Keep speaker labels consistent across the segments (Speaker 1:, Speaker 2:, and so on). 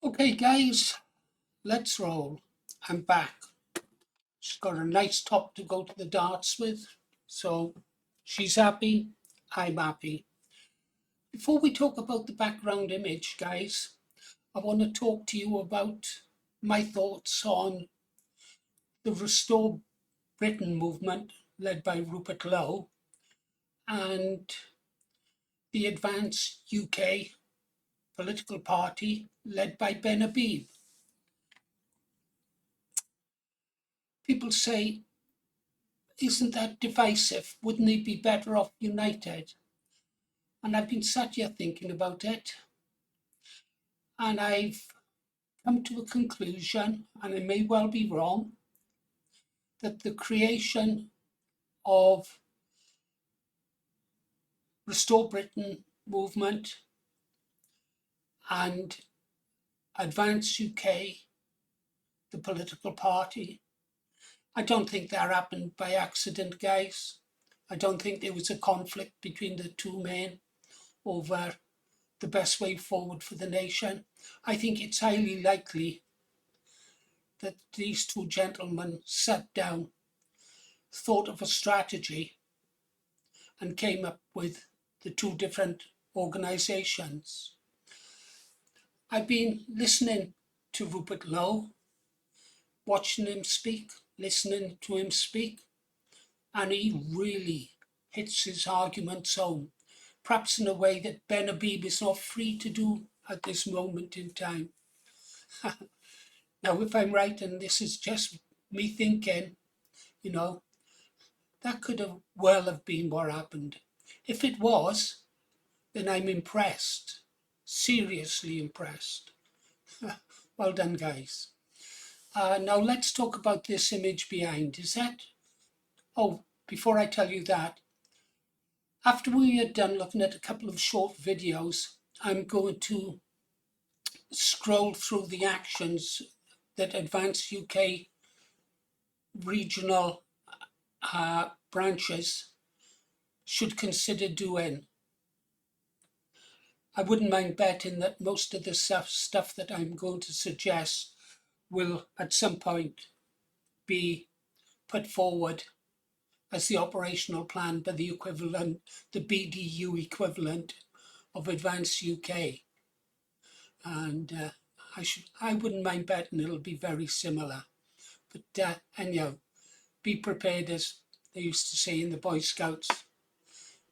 Speaker 1: Okay, guys, let's roll. I'm back. She's got a nice top to go to the darts with. So she's happy, I'm happy. Before we talk about the background image, guys, I want to talk to you about my thoughts on the Restore Britain movement led by Rupert Lowe and the Advance UK political party led by Ben Habib. People say, isn't that divisive? Wouldn't they be better off united? And I've been sat here thinking about it, and I've come to a conclusion, and I may well be wrong, that the creation of Restore Britain movement and Advance UK, the political party, I don't think that happened by accident, guys. I don't think there was a conflict between the two men over the best way forward for the nation. I think it's highly likely that these two gentlemen sat down, thought of a strategy, and came up with the two different organisations. I've been listening to Rupert Lowe, watching him speak, listening to him speak, and he really hits his arguments home, perhaps in a way that Ben Habib is not free to do at this moment in time. Now, if I'm right, and this is just me thinking, you know, that could have well have been what happened. If it was, then I'm impressed, seriously impressed. Well done, guys. Now let's talk about this image behind. Is that? Oh, before I tell you that, after we are done looking at a couple of short videos, I'm going to scroll through the actions that Advance UK regional branches should consider doing. I wouldn't mind betting that most of the stuff that I'm going to suggest will at some point be put forward as the operational plan by the equivalent, the BDU equivalent of Advance UK. And I wouldn't mind betting it'll be very similar. But anyhow, be prepared, as they used to say in the Boy Scouts.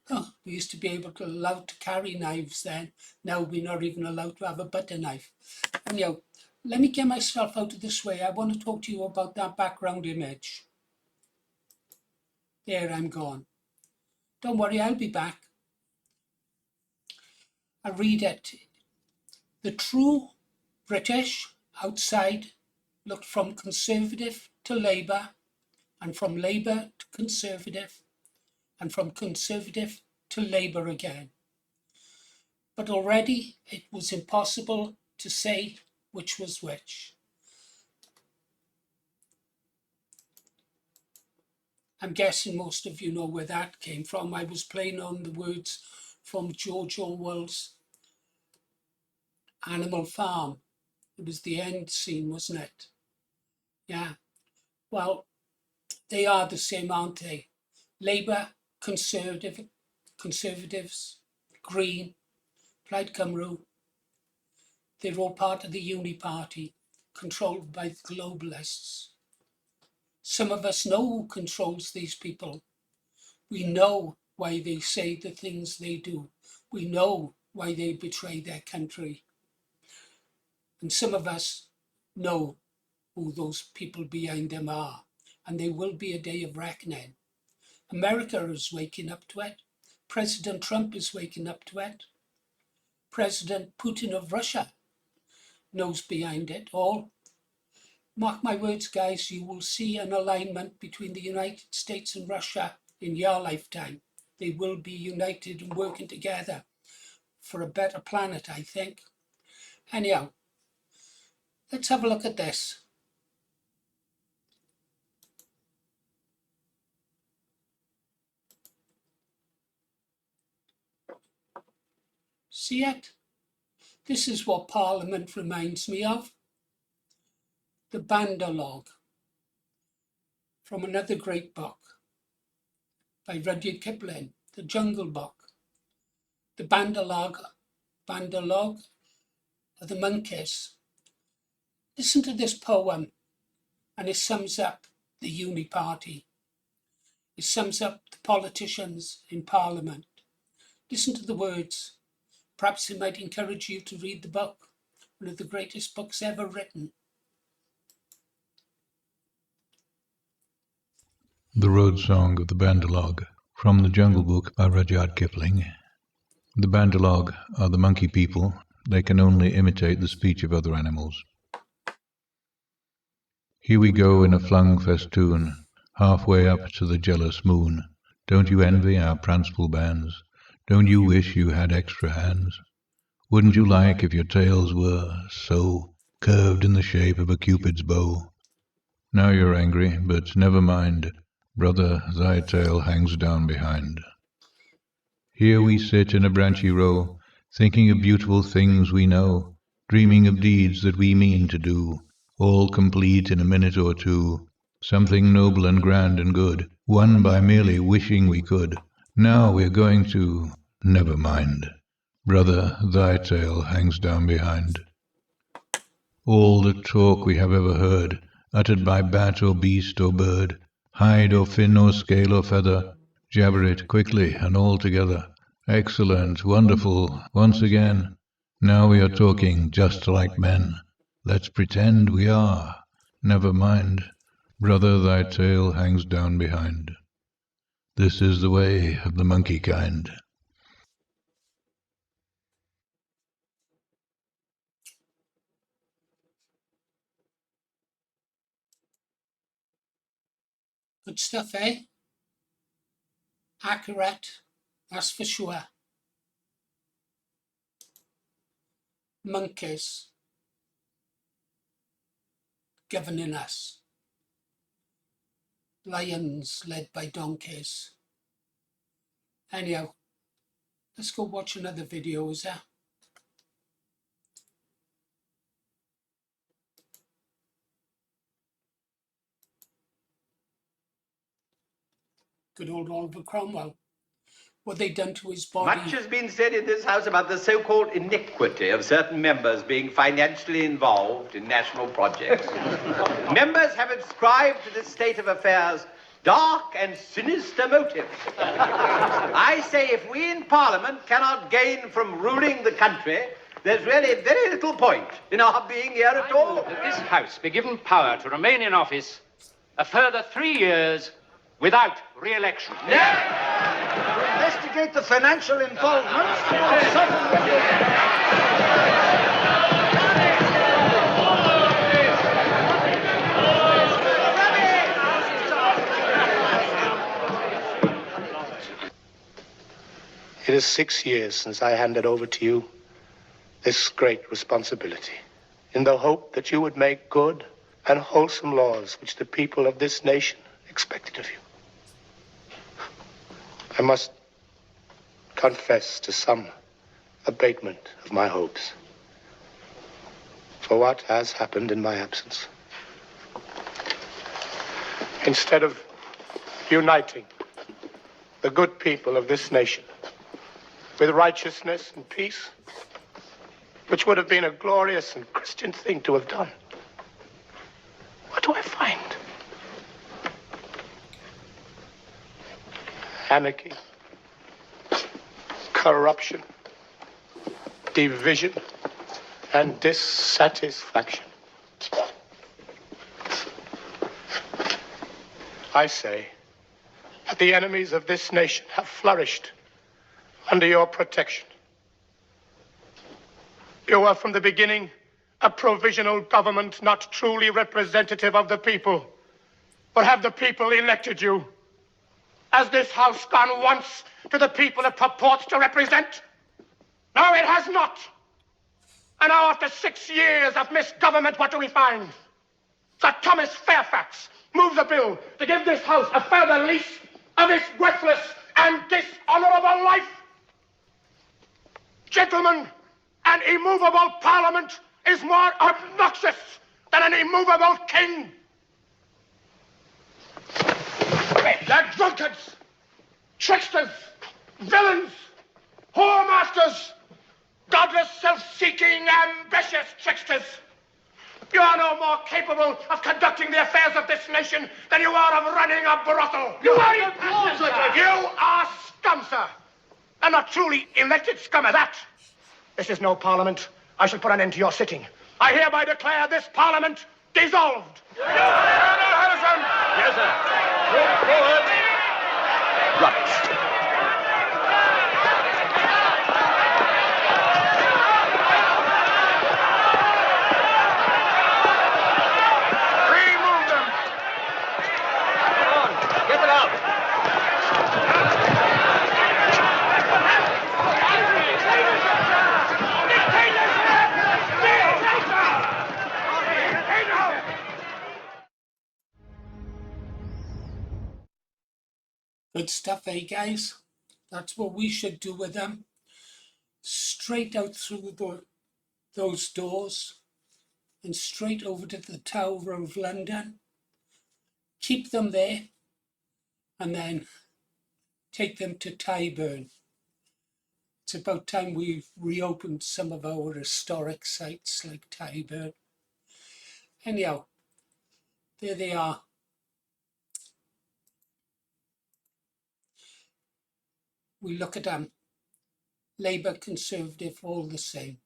Speaker 1: Oh, we used to be allowed to carry knives then. Now we're not even allowed to have a butter knife. Anyhow, let me get myself out of this way. I want to talk to you about that background image. There, I'm gone. Don't worry, I'll be back. I read it. The true British outside looked from Conservative to Labour, and from Labour to Conservative, and from Conservative to Labour again. But already it was impossible to say which was which. I'm guessing most of you know where that came from. I was playing on the words from George Orwell's Animal Farm. It was the end scene, wasn't it? Yeah. Well, they are the same, aren't they? Labour, Conservatives, Green, Plaid Cymru, they're all part of the Uni Party, controlled by the globalists. Some of us know who controls these people. We know why they say the things they do. We know why they betray their country. And some of us know who those people behind them are. And there will be a day of reckoning. America is waking up to it. President Trump is waking up to it. President Putin of Russia knows behind it all. Mark my words, guys, you will see an alignment between the United States and Russia in your lifetime. They will be united and working together for a better planet, I think. Anyhow, let's have a look at this. See it? This is what Parliament reminds me of. The Banderlog, from another great book by Rudyard Kipling, The Jungle Book. The Banderlog of the monkeys. Listen to this poem, and it sums up the Uni Party. It sums up the politicians in Parliament. Listen to the words. Perhaps it might encourage you to read the book, one of the greatest books ever written.
Speaker 2: The Road Song of the Banderlog, from the Jungle Book by Rudyard Kipling. The Banderlog are the monkey people. They can only imitate the speech of other animals. Here we go in a flung festoon, halfway up to the jealous moon. Don't you envy our pranceful bands? Don't you wish you had extra hands? Wouldn't you like if your tails were so curved in the shape of a Cupid's bow? Now you're angry, but never mind, brother, thy tail hangs down behind. Here we sit in a branchy row, thinking of beautiful things we know, dreaming of deeds that we mean to do, all complete in a minute or two, something noble and grand and good, won by merely wishing we could. Now we're going to... Never mind, brother, thy tail hangs down behind. All the talk we have ever heard, uttered by bat or beast or bird, hide or fin or scale or feather, jabber it quickly and all together. Excellent, wonderful, once again. Now we are talking just like men. Let's pretend we are. Never mind, brother, thy tail hangs down behind. This is the way of the monkey kind.
Speaker 1: Good stuff, eh? Accurate, that's for sure. Monkeys governing us. Lions led by donkeys. Anyhow, let's go watch another video, is there? Good old Oliver Cromwell. What they done to his body.
Speaker 3: Much has been said in this House about the so-called iniquity of certain members being financially involved in national projects. Members have ascribed to this state of affairs dark and sinister motives. I say if we in Parliament cannot gain from ruling the country, there's really very little point in our being here at all.
Speaker 4: That this House be given power to remain in office a further 3 years without re-election.
Speaker 3: Investigate the financial involvement.
Speaker 5: It is 6 years since I handed over to you this great responsibility, in the hope that you would make good and wholesome laws which the people of this nation expected of you. I must confess to some abatement of my hopes for what has happened in my absence. Instead of uniting the good people of this nation with righteousness and peace, which would have been a glorious and Christian thing to have done, what do I find? Anarchy, corruption, division, and dissatisfaction. I say that the enemies of this nation have flourished under your protection. You were from the beginning a provisional government, not truly representative of the people. But have the people elected you? Has this House gone once to the people it purports to represent? No, it has not. And now, after 6 years of misgovernment, what do we find? Sir Thomas Fairfax moved the bill to give this House a further lease of its worthless and dishonorable life. Gentlemen, An immovable parliament is more obnoxious than an immovable king. They're drunkards, tricksters, villains, whoremasters, godless, self-seeking, ambitious tricksters. You are no more capable of conducting the affairs of this nation than you are of running a brothel. You are scum, sir. And not truly elected scum at that. This is no parliament. I shall put an end to your sitting. I hereby declare this parliament dissolved. Harrison!
Speaker 3: Yes, sir. Move forward. Rubbish.
Speaker 5: Remove them.
Speaker 3: Come on, get them out.
Speaker 1: Good stuff, eh, guys? That's what we should do with them. Straight out through those doors and straight over to the Tower of London. Keep them there and then take them to Tyburn. It's about time we've reopened some of our historic sites like Tyburn. Anyhow, there they are. We look at them. Labour, Conservative, all the same.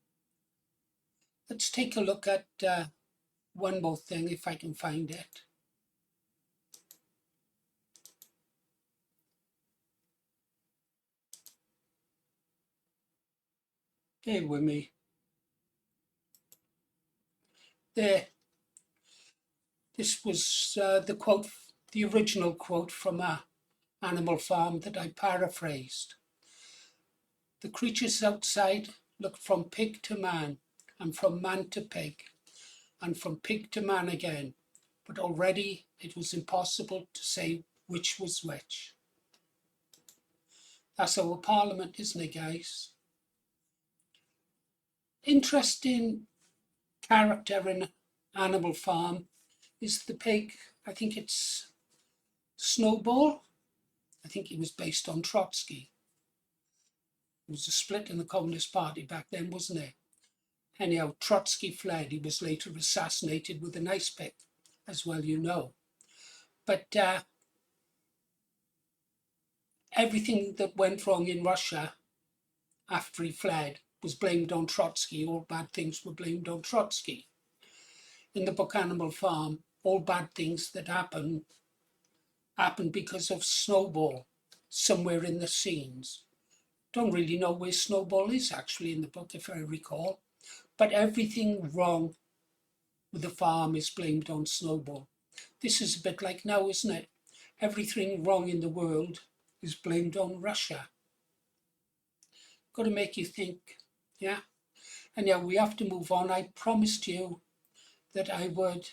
Speaker 1: Let's take a look at one more thing, if I can find it. Bear with me. There. This was the quote, the original quote from Animal Farm that I paraphrased. The creatures outside looked from pig to man, and from man to pig, and from pig to man again, but already it was impossible to say which was which. That's our parliament, isn't it, guys? Interesting character in Animal Farm is the pig. I think it's Snowball. I think he was based on Trotsky. It was a split in the Communist Party back then, wasn't it? Anyhow, Trotsky fled. He was later assassinated with an ice pick, as well you know. But everything that went wrong in Russia after he fled was blamed on Trotsky. All bad things were blamed on Trotsky. In the book Animal Farm, all bad things that happened because of Snowball, somewhere in the scenes. Don't really know where Snowball is actually in the book, if I recall. But everything wrong with the farm is blamed on Snowball. This is a bit like now, isn't it? Everything wrong in the world is blamed on Russia. Got to make you think, yeah? And yeah, we have to move on. I promised you that I would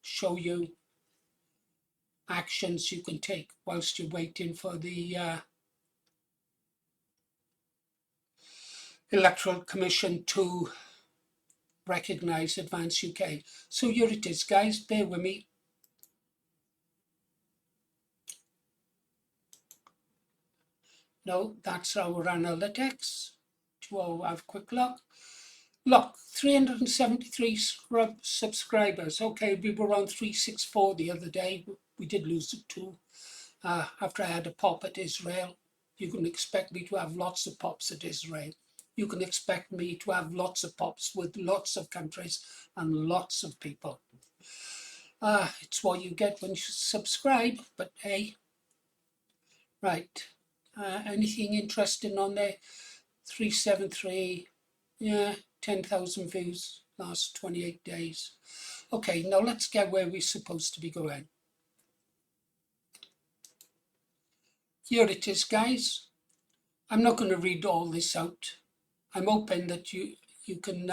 Speaker 1: show you actions you can take whilst you're waiting for the Electoral Commission to recognise Advance UK. So here it is, guys. Bear with me. No, that's our analytics. To have a quick look. Look, 373 subscribers. Okay, we were on 364 the other day. We did lose it too. After I had a pop at Israel. You can expect me to have lots of pops at Israel. You can expect me to have lots of pops with lots of countries and lots of people. It's what you get when you subscribe, but hey. Right. Anything interesting on there? 373, yeah, 10,000 views last 28 days. Okay, now let's get where we're supposed to be going. Here it is, guys. I'm not going to read all this out. I'm hoping that you can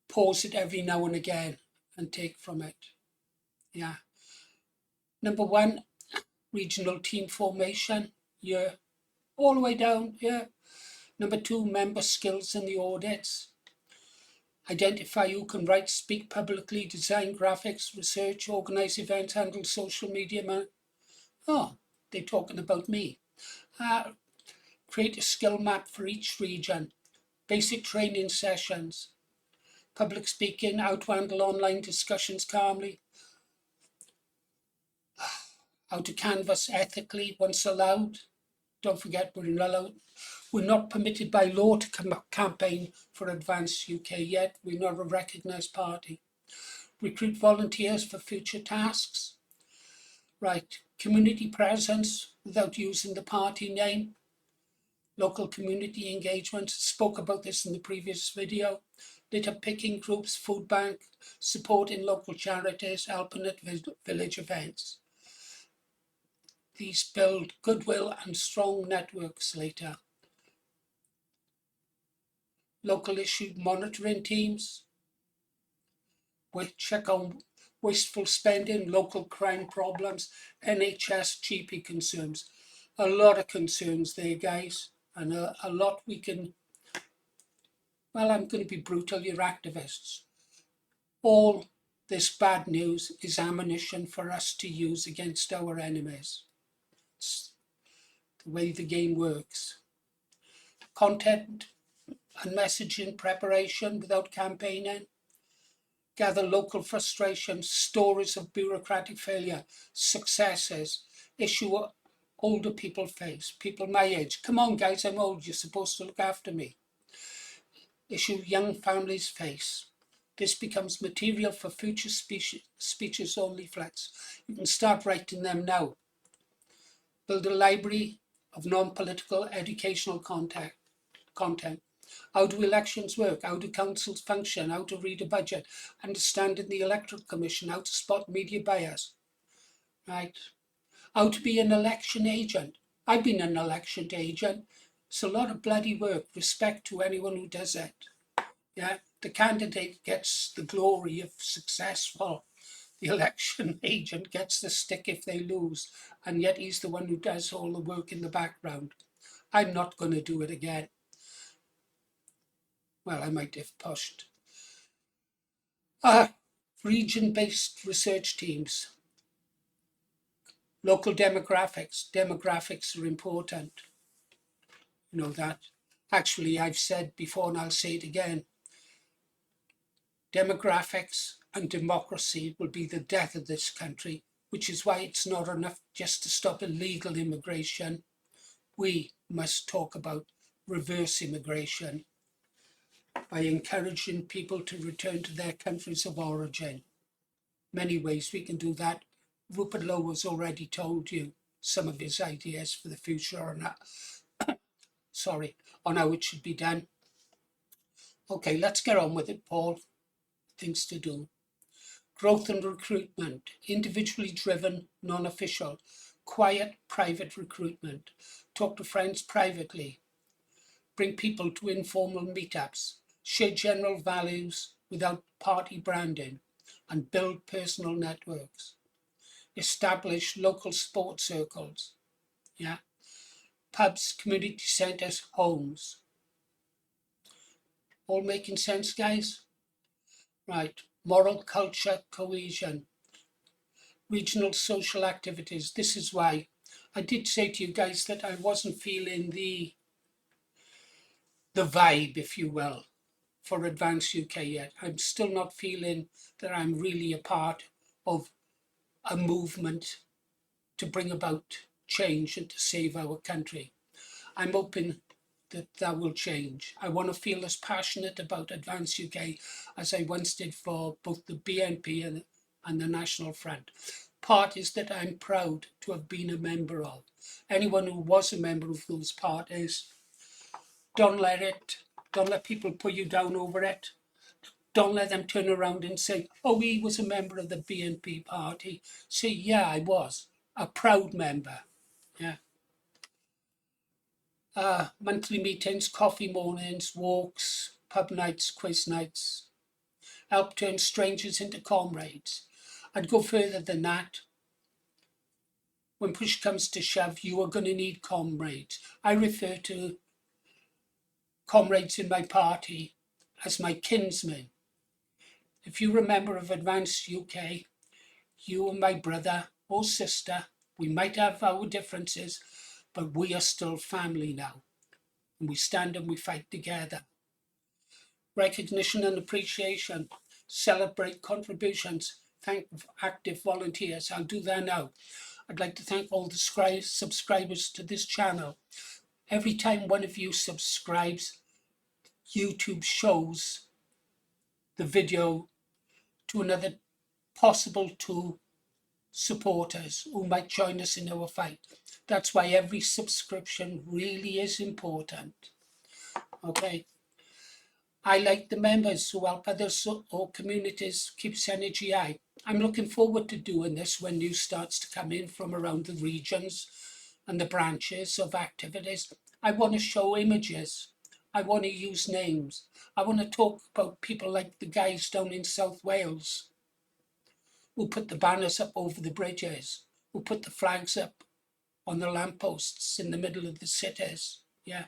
Speaker 1: pause it every now and again and take from it. Yeah. Number 1, regional team formation. Yeah. All the way down, yeah. Number 2, member skills in the audits. Identify who can write, speak publicly, design graphics, research, organise events, handle social media. Oh, they're talking about me. Create a skill map for each region. Basic training sessions. Public speaking, how to handle online discussions calmly. How to canvass ethically once allowed. Don't forget, we're not permitted by law to campaign for Advance UK yet. We're not a recognised party. Recruit volunteers for future tasks. Right, community presence without using the party name. Local community engagement, spoke about this in the previous video. Litter picking groups, food bank, supporting local charities, helping at village events. These build goodwill and strong networks later. Local issue monitoring teams. We check on wasteful spending, local crime problems, NHS GP concerns. A lot of concerns there, guys, and a lot we can, well, I'm going to be brutal, you're activists. All this bad news is ammunition for us to use against our enemies. It's the way the game works. Content and messaging preparation without campaigning. Gather local frustrations, stories of bureaucratic failure, successes, issue older people face, people my age. Come on, guys, I'm old, you're supposed to look after me. Issue young families face. This becomes material for future speeches or leaflets. You can start writing them now. Build a library of non-political educational content. How do elections work? How do councils function? How to read a budget? Understanding the Electoral Commission? How to spot media bias? Right? How to be an election agent? I've been an election agent. It's a lot of bloody work. Respect to anyone who does it. Yeah, the candidate gets the glory if successful. The election agent gets the stick if they lose, and yet he's the one who does all the work in the background. I'm not going to do it again. Well, I might have pushed. Region-based research teams. Local demographics. Demographics are important. You know that. Actually, I've said before and I'll say it again. Demographics and democracy will be the death of this country, which is why it's not enough just to stop illegal immigration. We must talk about reverse immigration by encouraging people to return to their countries of origin. Many ways we can do that. Rupert Lowe has already told you some of his ideas for the future on that. On how it should be done. Okay, let's get on with it, Paul. Things to do. Growth and recruitment, individually driven, non-official, quiet, private recruitment. Talk to friends privately. Bring people to informal meetups. Share general values without party branding and build personal networks. Establish local sports circles. Yeah. Pubs, community centres, homes. All making sense, guys? Right. Moral culture, cohesion. Regional social activities. This is why I did say to you guys that I wasn't feeling the vibe, if you will, for Advance UK yet. I'm still not feeling that I'm really a part of a movement to bring about change and to save our country. I'm hoping that will change. I want to feel as passionate about Advance UK as I once did for both the BNP and the National Front. Parties that I'm proud to have been a member of. Anyone who was a member of those parties, don't let people put you down over it. Don't let them turn around and say, oh, he was a member of the BNP party. Say, yeah, I was a proud member. Yeah. Monthly meetings, coffee mornings, walks, pub nights, quiz nights. Help turn strangers into comrades. I'd go further than that. When push comes to shove, you are going to need comrades. I refer to comrades in my party as my kinsmen. If you're a member of Advance UK, you and my brother or sister, we might have our differences, but we are still family now. And we stand and we fight together. Recognition and appreciation. Celebrate contributions. Thank active volunteers. I'll do that now. I'd like to thank all the subscribers to this channel. Every time one of you subscribes, YouTube shows the video to another possible two supporters who might join us in our fight. That's why every subscription really is important. Okay. I like the members who help others or communities keeps energy high. I'm looking forward to doing this when news starts to come in from around the regions and the branches of activities. I want to show images. I want to use names. I want to talk about people like the guys down in South Wales who put the banners up over the bridges, who put the flags up on the lampposts in the middle of the cities. Yeah,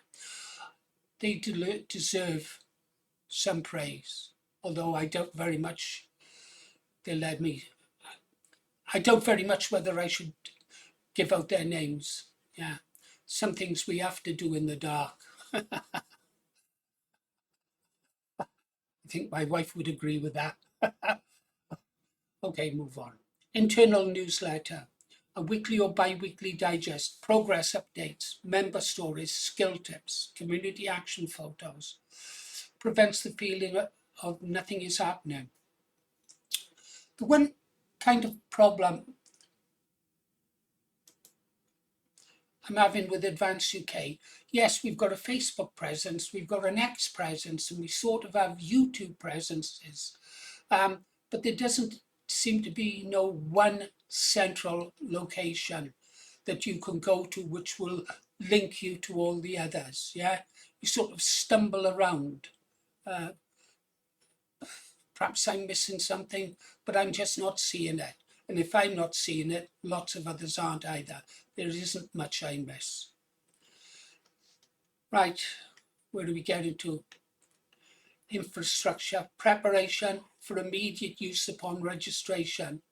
Speaker 1: they deserve some praise, although I doubt very much they let me. I doubt very much whether I should give out their names. Yeah, some things we have to do in the dark. I think my wife would agree with that. Okay, move on. Internal newsletter, a weekly or bi-weekly digest, progress updates, member stories, skill tips, community action photos. Prevents the feeling of nothing is happening. The one kind of problem I'm having with Advance UK, yes, we've got a Facebook presence, we've got an X presence, and we sort of have YouTube presences, but there doesn't seem to be no one central location that you can go to which will link you to all the others. Yeah, you sort of stumble around. Perhaps I'm missing something, but I'm just not seeing it. And if I'm not seeing it, lots of others aren't either. There isn't much I miss. Right, where do we get into? Infrastructure, preparation for immediate use upon registration.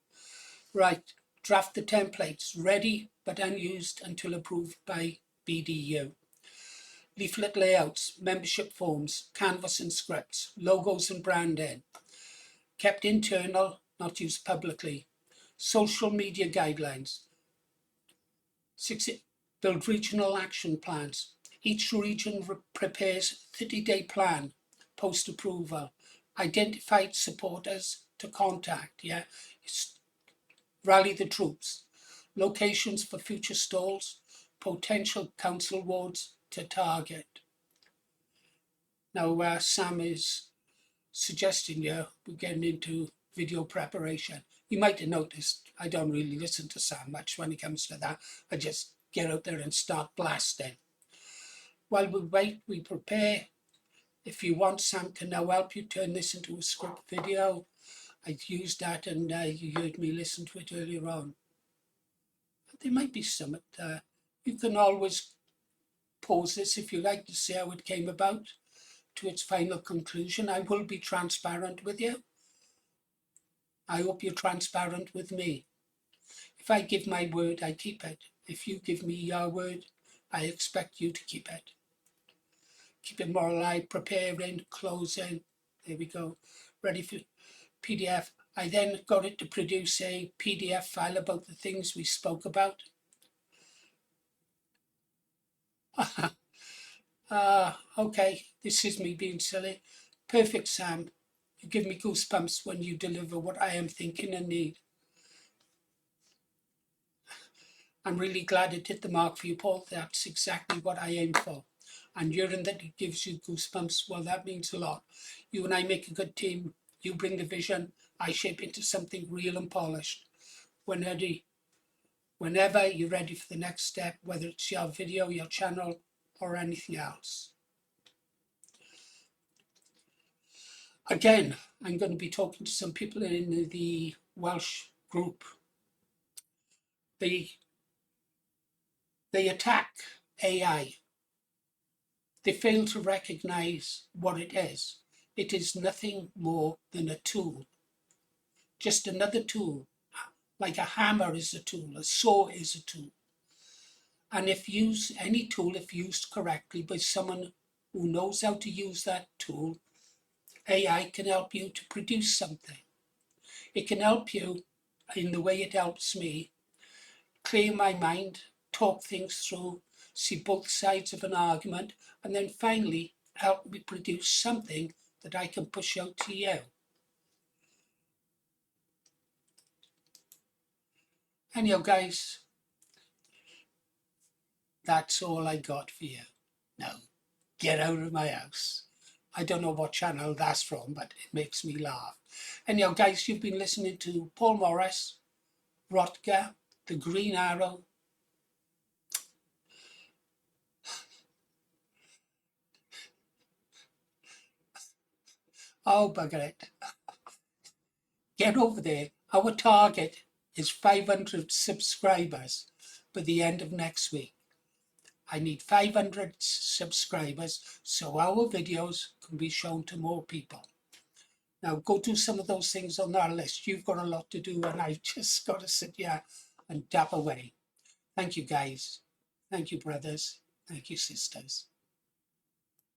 Speaker 1: Right, draft the templates, ready but unused until approved by BDU. Leaflet layouts, membership forms, canvas and scripts, logos and branding. Kept internal, not used publicly. Social media guidelines. 6. Build regional action plans. Each region prepares 30-day plan, post-approval. Identified supporters to contact, yeah. Rally the troops. Locations for future stalls. Potential council wards to target. Now, Sam is suggesting here we're getting into video preparation. You might have noticed I don't really listen to Sam much when it comes to that. I just get out there and start blasting. While we wait, we prepare. If you want, Sam can now help you turn this into a script video. I've used that and you heard me listen to it earlier on. There might be some. You can always pause this if you like to see how it came about to its final conclusion. I will be transparent with you. I hope you're transparent with me. If I give my word, I keep it. If you give me your word, I expect you to keep it. Keep it more alive, preparing, closing. There we go. Ready for PDF. I then got it to produce a PDF file about the things we spoke about. Okay, this is me being silly. Perfect, Sam. You give me goosebumps when you deliver what I am thinking and need. I'm really glad it hit the mark for you, Paul. That's exactly what I aim for. And hearing that it gives you goosebumps, well, that means a lot. You and I make a good team. You bring the vision. I shape into something real and polished. Whenever you're ready for the next step, whether it's your video, your channel, or anything else. Again, I'm going to be talking to some people in the Welsh group. They attack AI. They fail to recognise what it is. It is nothing more than a tool, just another tool, like a hammer is a tool, a saw is a tool. And if any tool, if used correctly by someone who knows how to use that tool, AI can help you to produce something. It can help you in the way it helps me, clear my mind, talk things through, see both sides of an argument, and then finally help me produce something that I can push out to you. Anyhow, guys, that's all I got for you. Now, get out of my house. I don't know what channel that's from, but it makes me laugh. Anyhow, guys, you've been listening to Paul Morris, Rotger, The Green Arrow. Oh, bugger it. Get over there. Our target is 500 subscribers by the end of next week. I need 500 subscribers so our videos can be shown to more people. Now go do some of those things on our list. You've got a lot to do and I've just got to sit here and dab away. Thank you, guys. Thank you, brothers. Thank you, sisters.